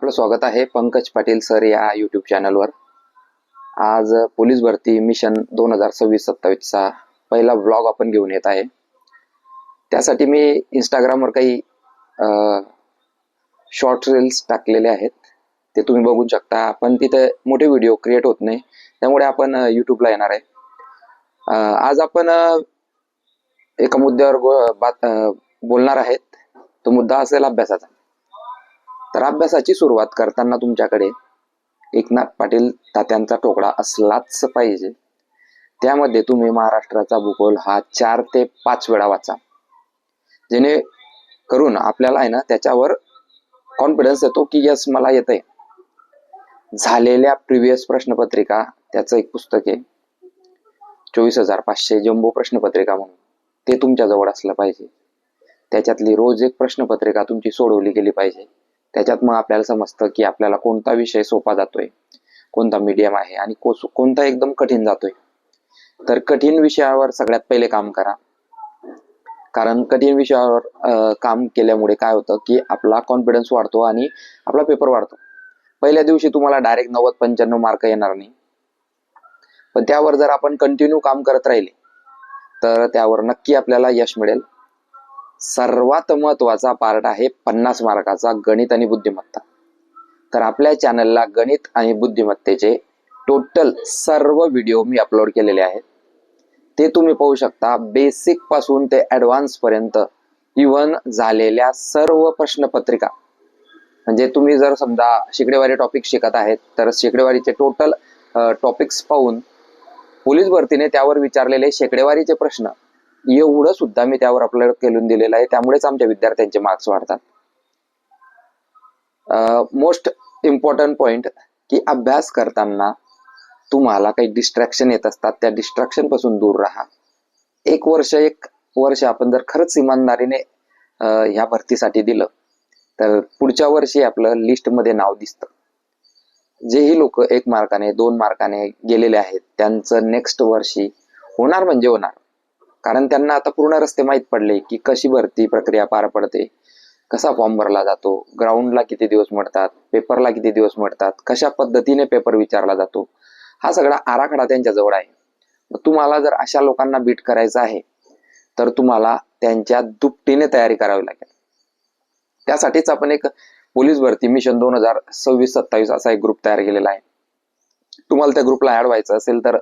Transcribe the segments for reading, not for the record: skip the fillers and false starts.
आपलं स्वागत आहे पंकज पाटील सर या यूट्यूब चॅनलवर। आज पोलीस भरती मिशन 2026-27 चा पहिला व्लॉग आपण घेऊन येत आहे। त्यासाठी मी इंस्टाग्रामवर काही शॉर्ट रील्स टाकलेले आहेत, ते तुम्ही बघू शकता। पण तिथे मोठे व्हिडिओ क्रिएट होत नाही, त्यामुळे आपण यूट्यूबला येणार आहे। आज आपण एका मुद्द्यावर बोलणार आहेत। तो मुद्दा असेल अभ्यासाचा। तर अभ्यासाची सुरुवात करताना तुमच्याकडे एकनाथ पाटील तात्यांचा ठोकळा असलाच पाहिजे। त्यामध्ये तुम्ही महाराष्ट्राचा भूगोल हा 4 ते 5 वेळा वाचा, जेणेकरून आपल्याला आहे ना त्याच्यावर कॉन्फिडन्स येतो की यस मला येतंय। झालेल्या प्रिव्हियस प्रश्नपत्रिका त्याचं एक पुस्तक आहे 24,500 जम्बो प्रश्नपत्रिका म्हणून, ते तुमच्या जवळ असलं पाहिजे। त्याच्यातली रोज एक प्रश्नपत्रिका तुमची सोडवली गेली पाहिजे। त्याच्यात मग आपल्याला समजतं की आपल्याला कोणता विषय सोपा जातोय, कोणता मीडियम आहे आणि कोणता एकदम कठीण जातोय। तर कठीण विषयावर सगळ्यात पहिले काम करा, कारण कठीण विषयावर काम केल्यामुळे काय होतं की आपला कॉन्फिडन्स वाढतो आणि आपला पेपर वाढतो। पहिल्या दिवशी तुम्हाला डायरेक्ट 90-95 मार्क येणार नाही, पण त्यावर जर आपण कंटिन्यू काम करत राहिले तर त्यावर नक्की आपल्याला यश मिळेल। सर्वात महत्वाचा पार्ट आहे 50 मार्काचा गणित आणि बुद्धिमत्ता। तर आपल्या चॅनलला गणित आणि बुद्धिमत्तेचे टोटल सर्व व्हिडिओ मी अपलोड केलेले आहेत, ते तुम्ही पाहू शकता। बेसिक पासून ते ॲडव्हान्स पर्यंत, इव्हन झालेल्या सर्व प्रश्नपत्रिका। म्हणजे तुम्ही जर समजा शेकडेवारी टॉपिक शिकत आहेत तर शेकडेवारीचे टोटल टॉपिक्स पाहून पोलीस भरतीने त्यावर विचारलेले शेकडेवारीचे प्रश्न एवढं सुद्धा मी त्यावर अपलोड करून दिलेलं आहे। त्यामुळेच आमच्या विद्यार्थ्यांचे मार्क्स वाढतात। मोस्ट इम्पॉर्टंट पॉइंट की अभ्यास करताना तुम्हाला काही डिस्ट्रॅक्शन येत असतात, त्या डिस्ट्रॅक्शन पासून दूर राहा। एक वर्ष आपण जर खरंच इमानदारीने ह्या भरतीसाठी दिलं तर पुढच्या वर्षी आपलं लिस्टमध्ये नाव दिसतं। जेही लोक 1 मार्काने 2 मार्काने गेलेले आहेत त्यांचं नेक्स्ट वर्षी होणार म्हणजे होणार, कारण त्यांना आता पूर्ण रस्ते माहीत पडले की कशी भरती प्रक्रिया पार पडते, कसा फॉर्म भरला जातो, ग्राउंडला किती दिवस मिळतात, पेपरला किती दिवस मिळतात, कशा पद्धतीने पेपर विचारला जातो, हा सगळा आराखडा त्यांच्या जवळ आहे। तुम्हाला जर अशा लोकांना बीट करायचं आहे तर तुम्हाला त्यांच्या दुपटीने तयारी करावी लागेल। त्यासाठीच आपण एक पोलीस भरती मिशन 2026-27 असा एक ग्रुप तयार केलेला आहे। तुम्हाला त्या ग्रुपला ऍड व्हायचं असेल तर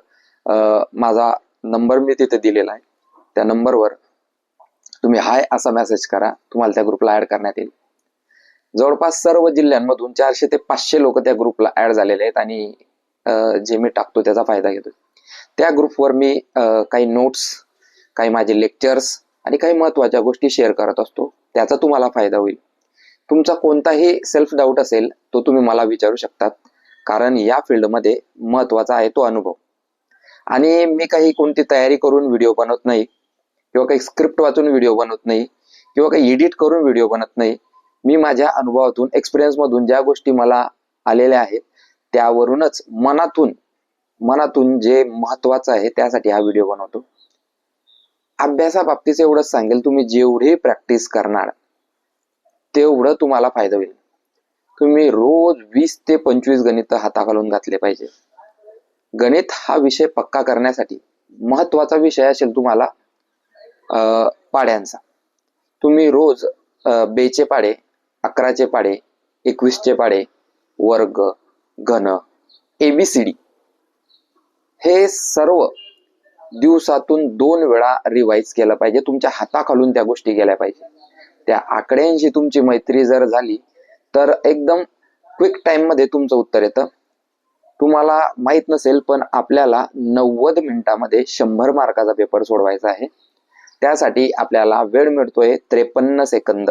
माझा नंबर मी तिथे दिलेला आहे, त्या नंबरवर तुम्ही हाय असा मेसेज करा, तुम्हाला त्या ग्रुपला ऍड करण्यात येईल। जवळपास सर्व जिल्ह्यांमधून 400 ते 500 लोक त्या ग्रुपला ऍड झालेले आहेत आणि जे मी टाकतो त्याचा फायदा घेतो। त्या ग्रुपवर मी काही नोट्स, काही माझे लेक्चर्स आणि काही महत्त्वाच्या गोष्टी शेअर करत असतो, त्याचा तुम्हाला फायदा होईल। तुमचा कोणताही सेल्फ डाऊट असेल तो तुम्ही मला विचारू शकतात, कारण या फील्डमध्ये महत्त्वाचा आहे तो अनुभव। आणि मी काही कोणती तयारी करून व्हिडिओ बनवत नाही, किंवा काही स्क्रिप्ट वाचून व्हिडिओ बनवत नाही, किंवा काही एडिट करून व्हिडिओ बनवत नाही। मी माझ्या अनुभवातून, एक्सपिरियन्स मधून ज्या गोष्टी मला आलेल्या आहेत त्यावरूनच मनातून जे महत्वाचं आहे त्यासाठी हा व्हिडिओ बनवतो। अभ्यासाबाबतीत एवढंच सांगेल, तुम्ही जेवढी प्रॅक्टिस करणार तेवढं तुम्हाला फायदा होईल। तुम्ही रोज 20 ते 25 गणित हाताखालून घातले पाहिजे। गणित हा विषय पक्का करण्यासाठी महत्वाचा विषय असेल तुम्हाला पाड्यांचा। तुम्ही रोज 2चे पाढे, 11चे पाढे, 21चे पाढे, वर्ग, घन, ABCD हे सर्व दिवसातून 2 वेळा रिवाइज केलं पाहिजे। तुमच्या हाताखालून त्या गोष्टी गेल्या पाहिजे। त्या आकड्यांशी तुमची मैत्री जर झाली तर एकदम क्विक टाइम मध्ये तुमचं उत्तर येतं। तुम्हाला माहित नसेल पण आपल्याला 90 मिनिटामध्ये 100 मार्काचा पेपर सोडवायचा आहे। त्यासाठी आपल्याला वेळ मिळतोय 53 सेकंद।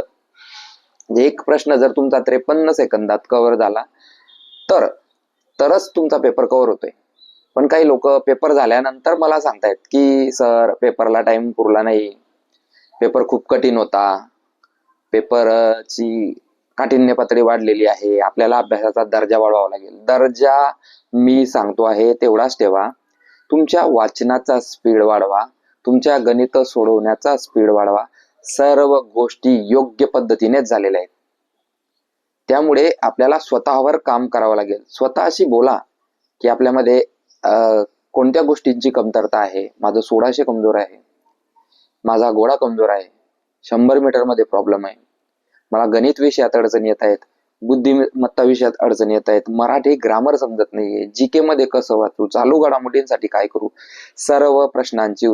एक प्रश्न जर तुमचा 53 सेकंदात कव्हर झाला तरच तुमचा पेपर कव्हर होतोय। पण काही लोक पेपर झाल्यानंतर मला सांगतायत की सर पेपरला टाइम पुरला नाही, पेपर खूप कठीण होता, पेपरची काठिण्य पातळी वाढलेली आहे, आपल्याला अभ्यासाचा दर्जा वाढवावा लागेल। दर्जा मी सांगतो आहे तेवढाच ठेवा, तुमच्या वाचनाचा स्पीड वाढवा, तुमच्या गणित सोडवण्याचा स्पीड वाढवा। सर्व गोष्टी योग्य पद्धतीनेच झालेल्या आहेत। त्यामुळे आपल्याला स्वतःवर काम करावं लागेल. स्वतःशी बोला की आपल्यामध्ये कोणत्या गोष्टींची कमतरता आहे. माझं 1600 कमजोर आहे, माझा घोडा कमजोर आहे, 100 मीटरमध्ये प्रॉब्लेम आहे, मला गणित विषयात अडचणी येत आहेत, बुद्धिमत्ता विषयात अडचणी येत आहेत, मराठी ग्रामर समजत नाहीये, जीके मध्ये कसं वाचू, चालू घडामोडींसाठी काय करू. सर्व प्रश्नांची